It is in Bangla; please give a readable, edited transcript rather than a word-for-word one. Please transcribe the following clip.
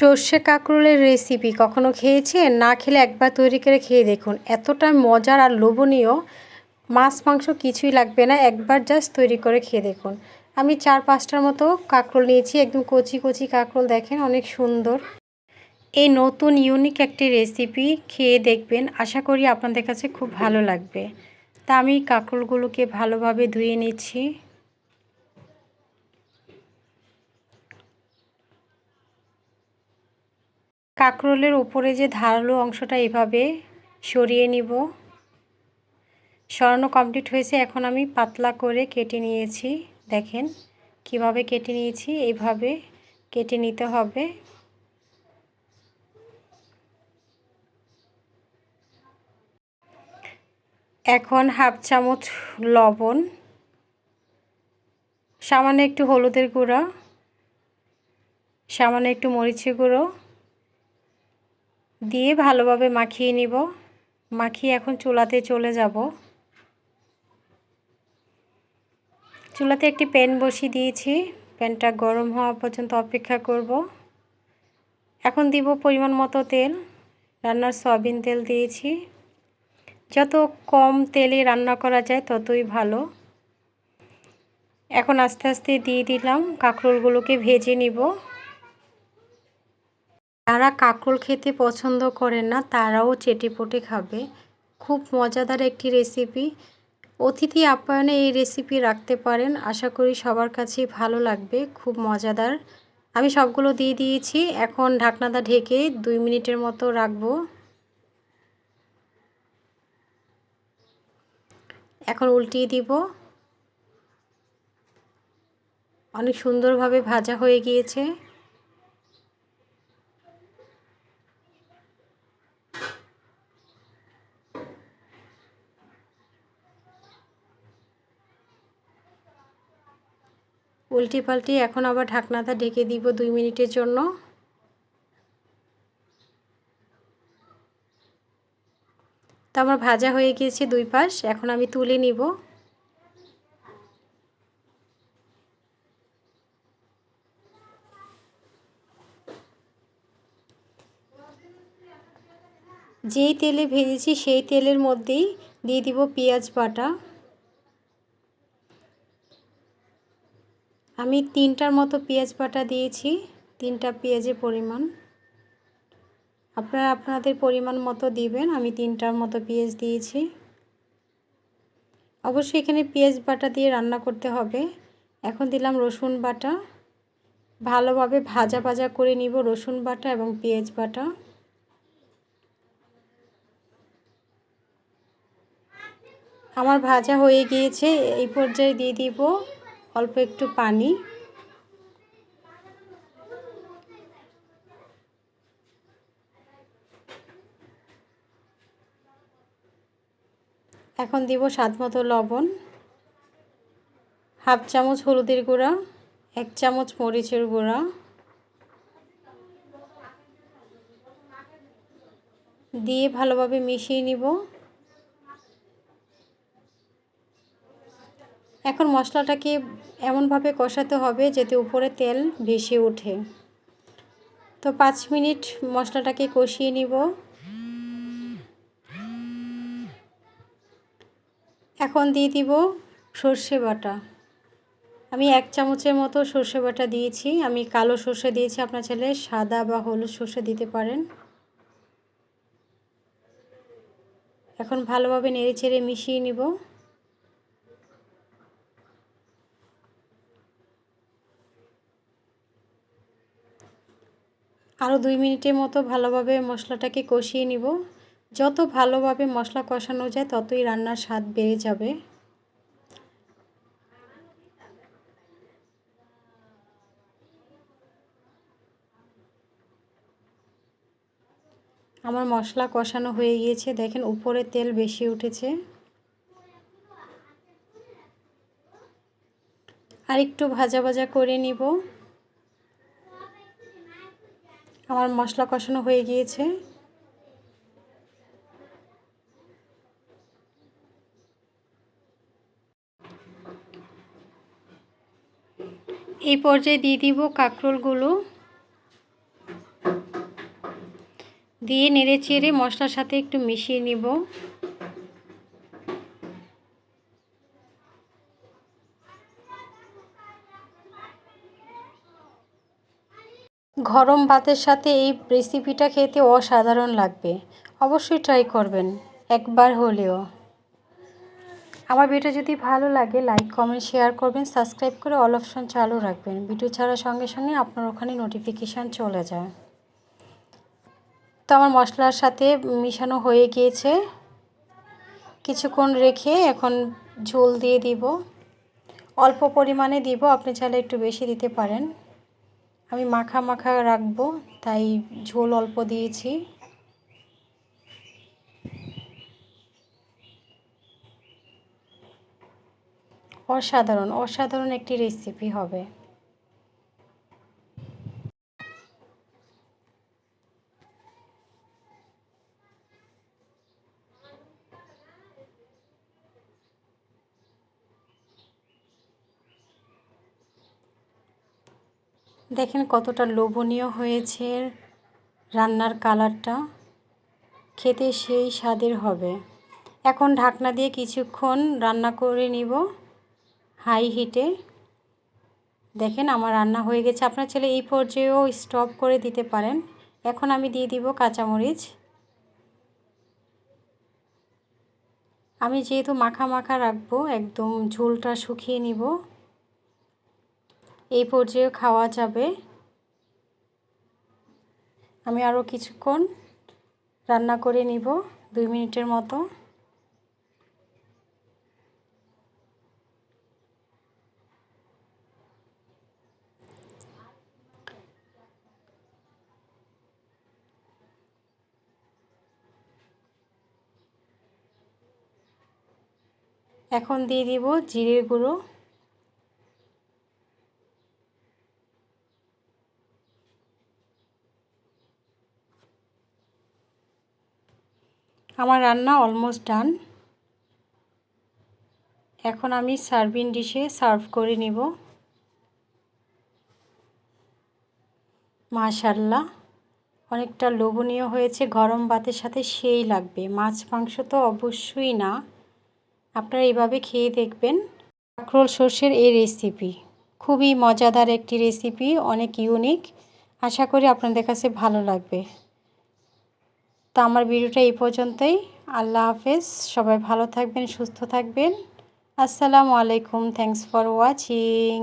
সর্ষে কাঁকরোলের রেসিপি কখনো খেয়েছেন? না খেলে একবার তৈরি করে খেয়ে দেখুন। এতটা মজার আর লোভনীয়, মাছ মাংস কিছুই লাগবে না, একবার জাস্ট তৈরি করে খেয়ে দেখুন। আমি 4-5টার মতো কাঁকরোল নিয়েছি, একদম কচি কচি কাঁকরোল, দেখেন অনেক সুন্দর। এই নতুন ইউনিক একটি রেসিপি খেয়ে দেখবেন, আশা করি আপনাদের কাছে খুব ভালো লাগবে। তা আমি কাঁকরোলগুলোকে ভালোভাবে ধুয়ে নিচ্ছি। কাঁকরোলের উপরে যে ধারালো অংশটা এভাবে সরিয়ে নিব। সরানো কমপ্লিট হয়েছে। এখন আমি পাতলা করে কেটে নিয়েছি। দেখেন কিভাবে কেটে নিয়েছি, এইভাবে কেটে নিতে হবে। এখন হাফ চামচ লবণ, সামান্য একটু হলুদের গুঁড়া, সামান্য একটু মরিচের গুঁড়ো দিয়ে ভালোভাবে মাখিয়ে নিব। মাখিয়ে এখন চুলাতে চলে যাব। চুলাতে একটি প্যান বসিয়ে দিয়েছি। প্যানটা গরম হওয়া পর্যন্ত অপেক্ষা করব। এখন দিব পরিমাণ মতো তেল। রান্নার সয়াবিন তেল দিয়েছি। যত কম তেলে রান্না করা যায় ততই ভালো। এখন আস্তে আস্তে দিয়ে দিলাম, কাঁকরোলগুলোকে ভেজে নিব। যারা কাঁকরোল খেতে পছন্দ করেন না তারাও চেটেপুটে খাবে। খুব মজাদার একটি রেসিপি। অতিথি আপ্যায়নে এই রেসিপি রাখতে পারেন, আশা করি সবার কাছেই ভালো লাগবে। খুব মজাদার। আমি সবগুলো দিয়ে দিয়েছি। এখন ঢাকনাটা ঢেকে 2 মিনিটের মতো রাখবো। এখন উল্টিয়ে দিব। অনেক সুন্দরভাবে ভাজা হয়ে গিয়েছে। উল্টি পাল্টি এখন আবার ঢাকনাটা ঢেকে দিব 2 মিনিটের জন্য। তো আমার ভাজা হয়ে গিয়েছে 2 পাশ। এখন আমি তুলে নিব। যেই তেলে ভেজেছি সেই তেলের মধ্যেই দিয়ে দিব পেঁয়াজ বাটা। আমি 3টার মতো পেঁয়াজ বাটা দিয়েছি, 3টা পেঁয়াজের পরিমাণ। আপনারা আপনাদের পরিমাণ মতো দিবেন। আমি 3টার মতো পেঁয়াজ দিয়েছি। অবশ্যই এখানে পেঁয়াজ বাটা দিয়ে রান্না করতে হবে। এখন দিলাম রসুন বাটা। ভালোভাবে ভাজা ভাজা করে নিব রসুন বাটা এবং পেঁয়াজ বাটা। আমার ভাজা হয়ে গিয়েছে। এই পর্যায়ে দিয়ে দিব অল্প একটু পানি। এখন দিব স্বাদমতো লবণ, হাফ চামচ হলুদের গুঁড়া, 1 চামচ মরিচের গুঁড়া দিয়ে ভালোভাবে মিশিয়ে নিব। এখন মশলাটাকে এমনভাবে কষাতে হবে যাতে উপরে তেল ভেসে ওঠে। তো 5 মিনিট মশলাটাকে কষিয়ে নিব। এখন দিয়ে দিব সর্ষে বাটা। আমি 1 চামচের মতো সর্ষে বাটা দিয়েছি। আমি কালো সর্ষে দিয়েছি, আপনার চাইলে সাদা বা হলুদ সর্ষে দিতে পারেন। এখন ভালোভাবে নেড়েচেড়ে মিশিয়ে নিব। আরও 2 মিনিটের মতো ভালোভাবে মশলাটাকে কষিয়ে নিব। যত ভালোভাবে মশলা কষানো যায় ততই রান্নার স্বাদ বেড়ে যাবে। আমার মশলা কষানো হয়ে গিয়েছে। দেখেন উপরে তেল বেশি উঠেছে। আর একটু ভাজা ভাজা করে নিব। আমার মশলা কষানো হয়ে গিয়েছে। এই পর্যায়ে দিয়ে দিব কাঁকরোলগুলো। দিয়ে নেড়ে চেড়ে মশলার সাথে একটু মিশিয়ে নিব। গরম ভাতের সাথে এই রেসিপিটা খেতে অসাধারণ লাগবে। অবশ্যই ট্রাই করবেন একবার হলেও। আমার ভিডিও যদি ভালো লাগে লাইক কমেন্ট শেয়ার করবেন, সাবস্ক্রাইব করে অল অপশন চালু রাখবেন। ভিডিও ছাড়ার সঙ্গে সঙ্গে আপনার ওখানে নোটিফিকেশান চলে যায়। তো আমার মশলার সাথে মিশানো হয়ে গিয়েছে। কিছুক্ষণ রেখে এখন ঝোল দিয়ে দিব। অল্প পরিমাণে দিব, আপনি চাইলে একটু বেশি দিতে পারেন। আমি মাখা মাখা রাখবো তাই ঝোল অল্প দিয়েছি। অসাধারণ অসাধারণ একটি রেসিপি হবে। দেখেন কতটা লোভনীয় হয়েছে, রান্নার কালারটা খেতে সেই স্বাদের হবে। এখন ঢাকনা দিয়ে কিছুক্ষণ রান্না করে নিব হাই হিটে। দেখেন আমার রান্না হয়ে গেছে। আপনার চাইলে এই পর্যায়েও স্টপ করে দিতে পারেন। এখন আমি দিয়ে দিব কাঁচামরিচ। আমি যেহেতু মাখা মাখা রাখবো, একদম ঝোলটা শুকিয়ে নিব। এই পর্যায়ে খাওয়া যাবে। আমি আরও কিছুক্ষণ রান্না করে নিব, 2 মিনিটের মতো। এখন দিয়ে দিব জিরের গুঁড়ো। আমার রান্না অলমোস্ট ডান। এখন আমি সার্ভিং ডিশে সার্ভ করে নিব। মাশাআল্লাহ, অনেকটা লোভনীয় হয়েছে। গরম ভাতের সাথে সেই লাগবে। মাছ মাংস তো অবশ্যই না, আপনারা এইভাবে খেয়ে দেখবেন। কাঁকরোল সর্ষের এই রেসিপি খুবই মজাদার একটি রেসিপি, অনেক ইউনিক। আশা করি আপনাদের কাছে ভালো লাগবে। তো আমার ভিডিওটা এই পর্যন্তই। আল্লাহ হাফেজ। সবাই ভালো থাকবেন, সুস্থ থাকবেন। আসসালামু আলাইকুম। Thanks for watching.